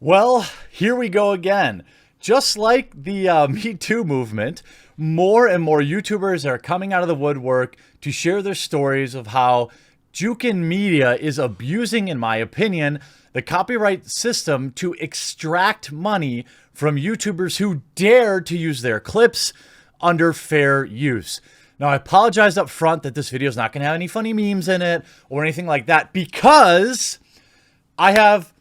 Well, here we go again. Just like the Me Too movement, more and more YouTubers are coming out of the woodwork to share their stories of how Jukin Media is abusing, in my opinion, the copyright system to extract money from YouTubers who dare to use their clips under fair use. Now, I apologize up front that this video is not going to have any funny memes in it or anything like that because I have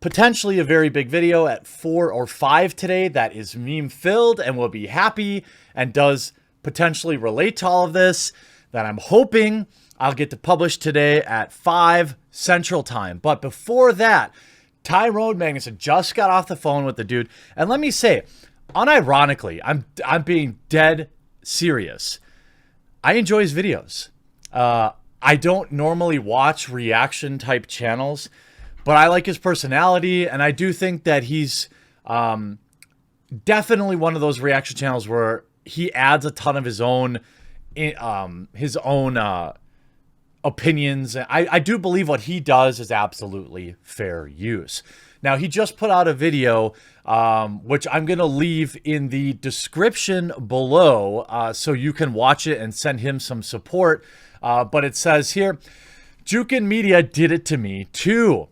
potentially a very big video at 4 or 5 today that is meme filled and will be happy and does potentially relate to all of this that I'm hoping I'll get to publish today at 5 Central Time. But before that, Tyrone Magnus just got off the phone with the dude. And let me say, unironically, I'm being dead serious. I enjoy his videos. I don't normally watch reaction type channels, but I like his personality, and I do think that he's definitely one of those reaction channels where he adds a ton of his own opinions. I do believe what he does is absolutely fair use. Now, he just put out a video, which I'm going to leave in the description below so you can watch it and send him some support. But it says here, Jukin Media did it to me too.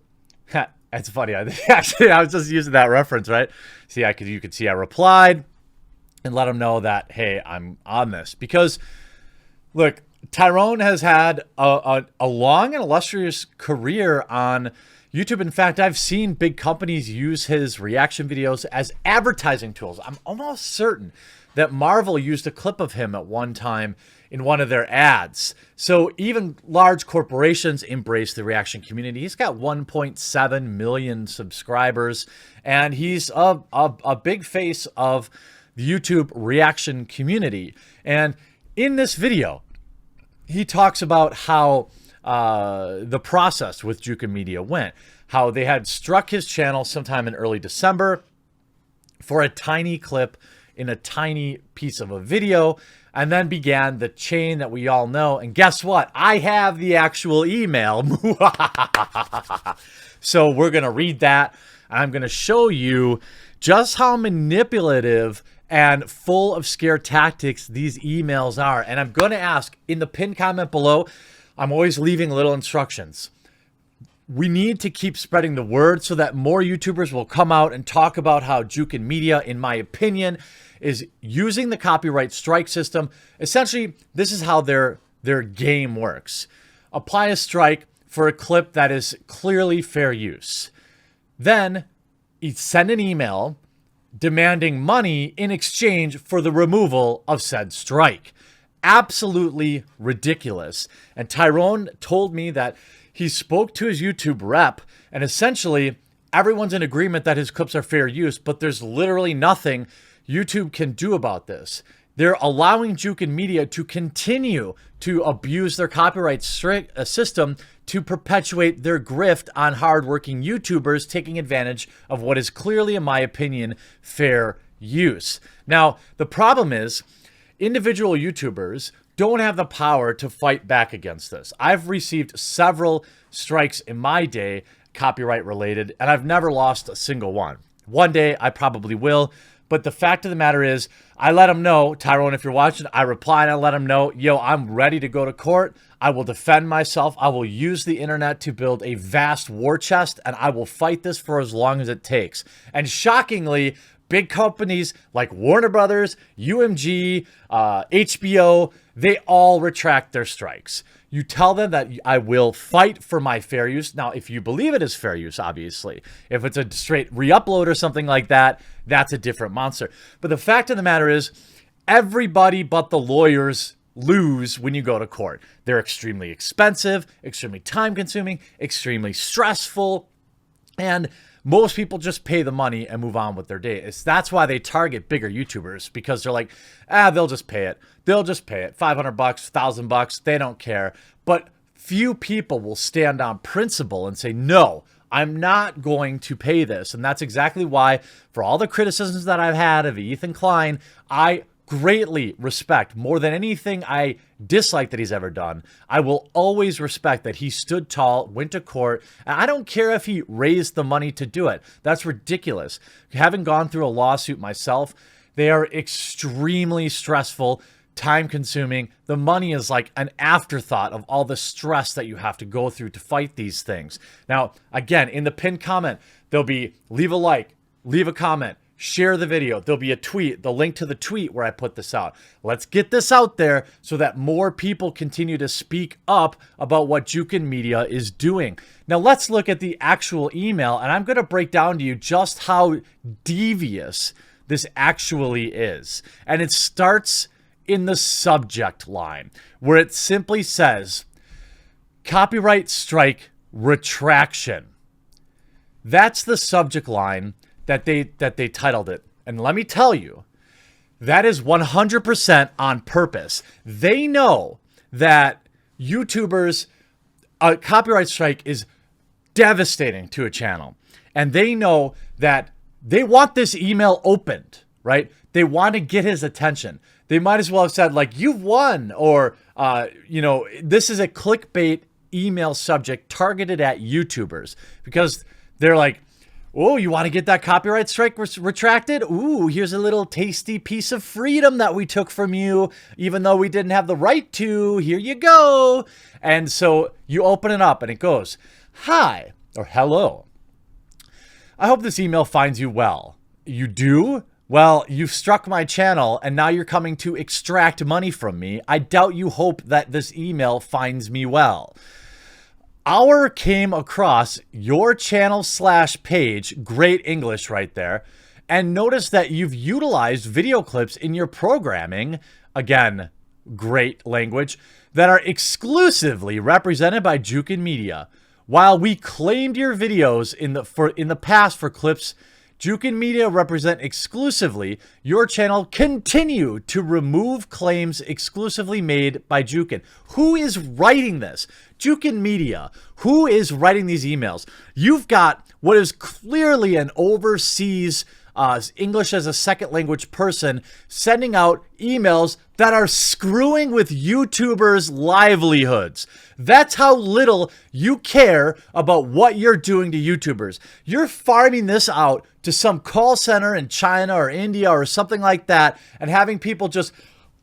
That's funny. Actually, I was just using that reference, right? See, you could see I replied and let him know that, hey, I'm on this. Because, look, Tyrone has had a long and illustrious career on YouTube. In fact, I've seen big companies use his reaction videos as advertising tools. I'm almost certain that Marvel used a clip of him at one time in one of their ads. So even large corporations embrace the reaction community. He's got 1.7 million subscribers, and he's a big face of the YouTube reaction community. And in this video, he talks about how the process with Jukin Media went, how they had struck his channel sometime in early December for a tiny clip in a tiny piece of a video, and then began the chain that we all know. And guess what? I have the actual email. So we're going to read that. I'm going to show you just how manipulative and full of scare tactics these emails are. And I'm going to ask in the pinned comment below, I'm always leaving little instructions. We need to keep spreading the word so that more YouTubers will come out and talk about how Jukin Media, in my opinion, is using the copyright strike system. Essentially, this is how their game works. Apply a strike for a clip that is clearly fair use. Then send an email demanding money in exchange for the removal of said strike. Absolutely ridiculous. And Tyrone told me that he spoke to his YouTube rep, and essentially everyone's in agreement that his clips are fair use, but there's literally nothing YouTube can do about this. They're allowing Jukin Media to continue to abuse their copyright system to perpetuate their grift on hardworking YouTubers taking advantage of what is clearly, in my opinion, fair use. Now, the problem is individual YouTubers don't have the power to fight back against this. I've received several strikes in my day, copyright related, and I've never lost a single one. One day I probably will. But the fact of the matter is, I let him know, Tyrone, if you're watching, I reply and I let him know, yo, I'm ready to go to court. I will defend myself. I will use the internet to build a vast war chest, and I will fight this for as long as it takes. And shockingly, big companies like Warner Brothers, UMG, HBO, they all retract their strikes. You tell them that I will fight for my fair use. Now, if you believe it is fair use, obviously. If it's a straight re-upload or something like that, that's a different monster. But the fact of the matter is, everybody but the lawyers lose when you go to court. They're extremely expensive, extremely time-consuming, extremely stressful, and most people just pay the money and move on with their day. That's why they target bigger YouTubers, because they're like, they'll just pay it. They'll just pay it. $500, $1,000, they don't care. But few people will stand on principle and say, no, I'm not going to pay this. And that's exactly why, for all the criticisms that I've had of Ethan Klein, I greatly respect, more than anything I dislike that he's ever done. I will always respect that he stood tall, went to court, and I don't care if he raised the money to do it. That's ridiculous. Having gone through a lawsuit myself, they are extremely stressful, time-consuming. The money is like an afterthought of all the stress that you have to go through to fight these things. Now, again, in the pinned comment, there'll be leave a like, leave a comment, share the video. There'll be a tweet, the link to the tweet where I put this out. Let's get this out there so that more people continue to speak up about what Jukin Media is doing. Now let's look at the actual email, and I'm going to break down to you just how devious this actually is. And it starts in the subject line where it simply says, copyright strike retraction. That's the subject line that they titled it. And let me tell you, that is 100% on purpose. They know that YouTubers, a copyright strike is devastating to a channel. And they know that they want this email opened, right? They want to get his attention. They might as well have said, like, you've won, or, this is a clickbait email subject targeted at YouTubers, because they're like, oh, you want to get that copyright strike retracted? Ooh, here's a little tasty piece of freedom that we took from you, even though we didn't have the right to. Here you go. And so you open it up and it goes, hi, or hello. I hope this email finds you well. You do? Well, you've struck my channel and now you're coming to extract money from me. I doubt you hope that this email finds me well. Our came across your channel / page, great English right there, and noticed that you've utilized video clips in your programming, again, great language, that are exclusively represented by Jukin Media. While we claimed your videos in the past for clips Jukin Media represent exclusively, your channel continue to remove claims exclusively made by Jukin. Who is writing this? Jukin Media. Who is writing these emails? You've got what is clearly an overseas English as a second language person sending out emails that are screwing with YouTubers' livelihoods. That's how little you care about what you're doing to YouTubers. You're farming this out to some call center in China or India or something like that and having people just,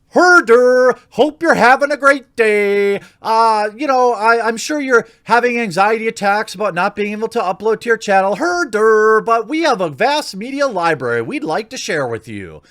herder, hope you're having a great day. I'm sure you're having anxiety attacks about not being able to upload to your channel. Herder, but we have a vast media library we'd like to share with you.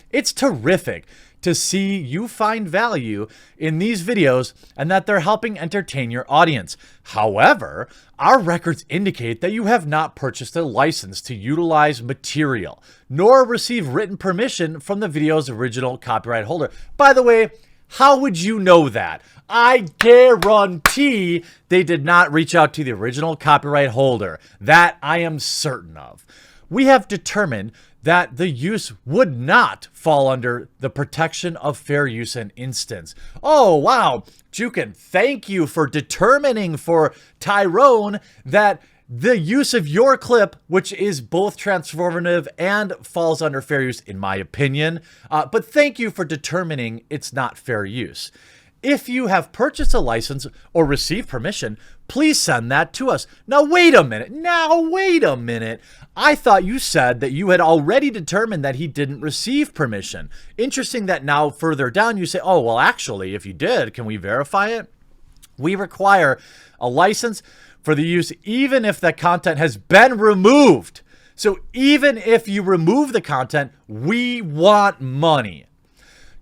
It's terrific to see you find value in these videos and that they're helping entertain your audience. However, our records indicate that you have not purchased a license to utilize material, nor received written permission from the video's original copyright holder. By the way, how would you know that? I guarantee they did not reach out to the original copyright holder. That I am certain of. We have determined that the use would not fall under the protection of fair use and instance. Oh, wow. Jukin, thank you for determining for Tyrone that the use of your clip, which is both transformative and falls under fair use, in my opinion, but thank you for determining it's not fair use. If you have purchased a license or received permission, please send that to us. Now, wait a minute. I thought you said that you had already determined that he didn't receive permission. Interesting that now further down you say, oh, well, actually, if you did, can we verify it? We require a license for the use even if the content has been removed. So even if you remove the content, we want money.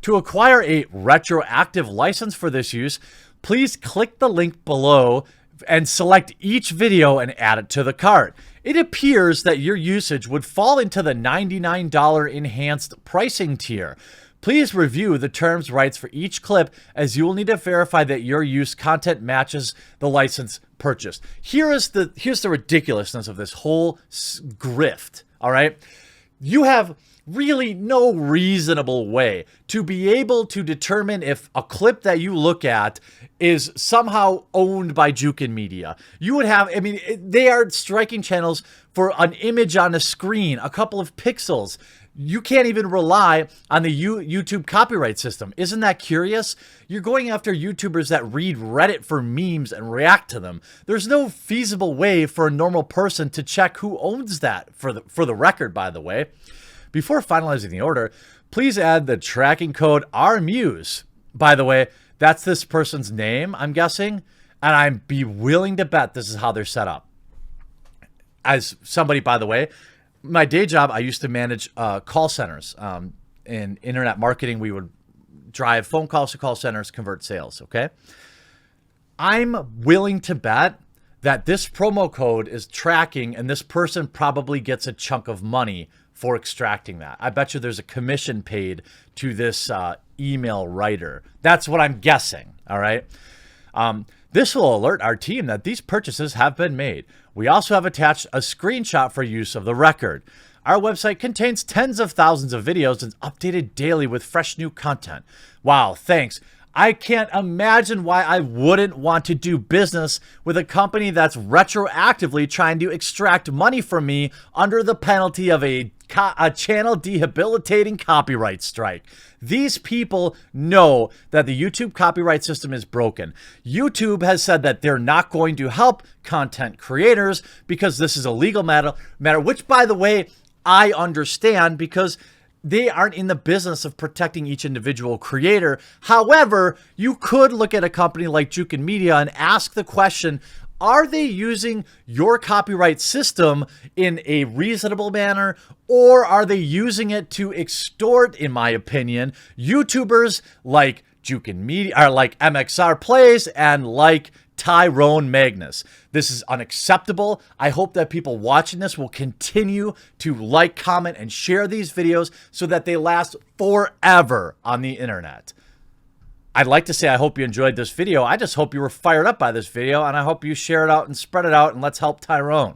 To acquire a retroactive license for this use, please click the link below and select each video and add it to the cart. It appears that your usage would fall into the $99 enhanced pricing tier. Please review the terms rights for each clip, as you will need to verify that your use content matches the license purchased. Here's the ridiculousness of this whole grift, all right? You have really no reasonable way to be able to determine if a clip that you look at is somehow owned by Jukin Media. You would have, they are striking channels for an image on a screen, a couple of pixels. You can't even rely on the YouTube copyright system. Isn't that curious? You're going after YouTubers that read Reddit for memes and react to them. There's no feasible way for a normal person to check who owns that, for the record, by the way. Before finalizing the order, please add the tracking code RMUSE. By the way, that's this person's name, I'm guessing, and I'd be willing to bet this is how they're set up. As somebody, by the way, my day job, I used to manage call centers. In internet marketing, we would drive phone calls to call centers, convert sales, okay? I'm willing to bet that this promo code is tracking, and this person probably gets a chunk of money for extracting that. I bet you there's a commission paid to this email writer. That's what I'm guessing, all right? This will alert our team that these purchases have been made. We also have attached a screenshot for use of the record. Our website contains tens of thousands of videos and is updated daily with fresh new content. Wow, thanks. I can't imagine why I wouldn't want to do business with a company that's retroactively trying to extract money from me under the penalty of a channel debilitating copyright strike. These people know that the YouTube copyright system is broken. YouTube has said that they're not going to help content creators because this is a legal matter, which, by the way, I understand because they aren't in the business of protecting each individual creator. However, you could look at a company like Jukin Media and ask the question, are they using your copyright system in a reasonable manner, or are they using it to extort, in my opinion, YouTubers like Jukin Media, or like MXR Plays, and like Tyrone Magnus? This is unacceptable. I hope that people watching this will continue to like, comment, and share these videos so that they last forever on the internet. I'd like to say I hope you enjoyed this video. I just hope you were fired up by this video, and I hope you share it out and spread it out, and let's help Tyrone.